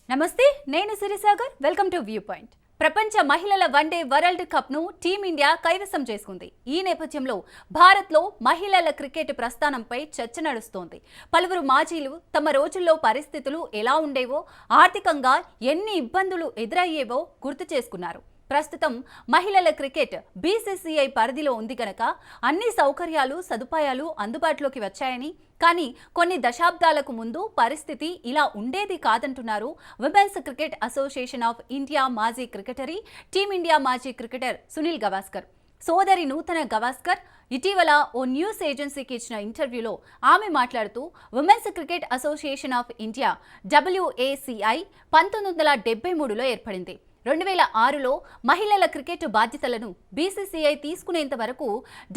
నమస్తే, నేను Sirisagar. Welcome to view point. ప్రపంచ మహిళల వన్డే వరల్డ్ కప్ ను టీమిండియా కైవసం చేసుకుంది. ఈ నేపథ్యంలో భారత్లో మహిళల క్రికెట్ ప్రస్థానంపై చర్చ నడుస్తోంది. పలువురు మాజీలు తమ రోజుల్లో పరిస్థితులు ఎలా ఉండేవో, ఆర్థికంగా ఎన్ని ఇబ్బందులు ఎదురయ్యేవో గుర్తు చేసుకున్నారు. ప్రస్తుతం మహిళల క్రికెట్ బీసీసీఐ పరిధిలో ఉంది గనక అన్ని సౌకర్యాలు సదుపాయాలు అందుబాటులోకి వచ్చాయని, కానీ కొన్ని దశాబ్దాలకు ముందు పరిస్థితి ఇలా ఉండేది కాదంటున్నారు women's cricket association of India మాజీ క్రికెటరీ, టీమిండియా మాజీ క్రికెటర్ సునీల్ గవాస్కర్. సోదరి నూతన గవాస్కర్ ఇటీవల ఓ న్యూస్ ఏజెన్సీకి ఇచ్చిన ఇంటర్వ్యూలో ఆమె మాట్లాడుతూ, women's cricket association of India WACI 1973లో ఏర్పడింది. 2006లో మహిళల క్రికెట్ బాధ్యతలను బీసీసీఐ తీసుకునేంత వరకు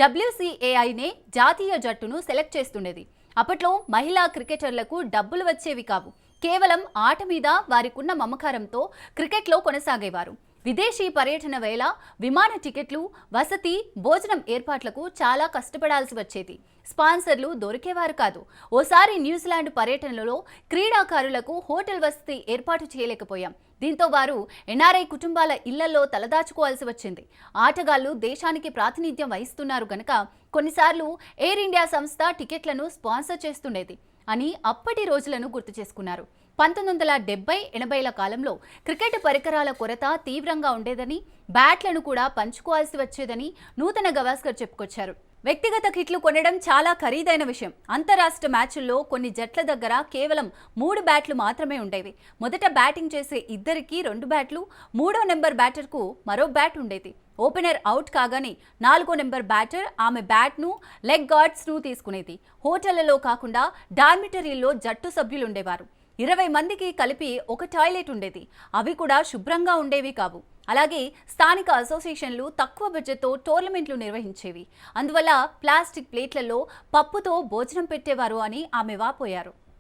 WCAIనే జాతీయ జట్టును సెలెక్ట్ చేస్తుండేది. అప్పట్లో మహిళా క్రికెటర్లకు డబ్బులు వచ్చేవి కావు. కేవలం ఆట మీద వారికున్న మమకారంతో క్రికెట్లో కొనసాగేవారు. విదేశీ పర్యటన వేళ విమాన టికెట్లు, వసతి, భోజనం ఏర్పాట్లకు చాలా కష్టపడాల్సి వచ్చేది. స్పాన్సర్లు దొరికేవారు కాదు. ఓసారి న్యూజిలాండ్ పర్యటనలో క్రీడాకారులకు హోటల్ వసతి ఏర్పాటు చేయలేకపోయాం. దీంతో వారు NRI కుటుంబాల ఇళ్లలో తలదాచుకోవాల్సి వచ్చింది. ఆటగాళ్లు దేశానికి ప్రాతినిధ్యం వహిస్తున్నారు గనక కొన్నిసార్లు ఎయిర్ ఇండియా సంస్థ టికెట్లను స్పాన్సర్ చేస్తుండేది అని అప్పటి రోజులను గుర్తు చేసుకున్నారు. 1970-80ల కాలంలో క్రికెట్ పరికరాల కొరత తీవ్రంగా ఉండేదని, బ్యాట్లను కూడా పంచుకోవాల్సి వచ్చేదని నూతన గవాస్కర్ చెప్పుకొచ్చారు. వ్యక్తిగత కిట్లు కొనడం చాలా ఖరీదైన విషయం. అంతరాష్ట్ర మ్యాచ్ల్లో కొన్ని జట్ల దగ్గర కేవలం 3 బ్యాట్లు మాత్రమే ఉండేవి. మొదట బ్యాటింగ్ చేసే ఇద్దరికి 2 బ్యాట్లు, 3వ నెంబర్ బ్యాటర్కు మరో బ్యాట్ ఉండేది. ఓపెనర్ అవుట్ కాగానే 4వ నెంబర్ బ్యాటర్ ఆమె బ్యాట్ను, లెగ్ గార్డ్స్ను తీసుకునేది. హోటళ్లలో కాకుండా డార్మిటరీల్లో జట్టు సభ్యులు ఉండేవారు. 20 మందికి కలిపి ఒక టాయిలెట్ ఉండేది. అవి కూడా శుభ్రంగా ఉండేవి కావు. అలాగే స్థానిక అసోసియేషన్లు తక్కువ బడ్జెట్తో టోర్నమెంట్లు నిర్వహించేవి. అందువల్ల ప్లాస్టిక్ ప్లేట్లలో పప్పుతో భోజనం పెట్టేవారు అని ఆమె వాపోయారు.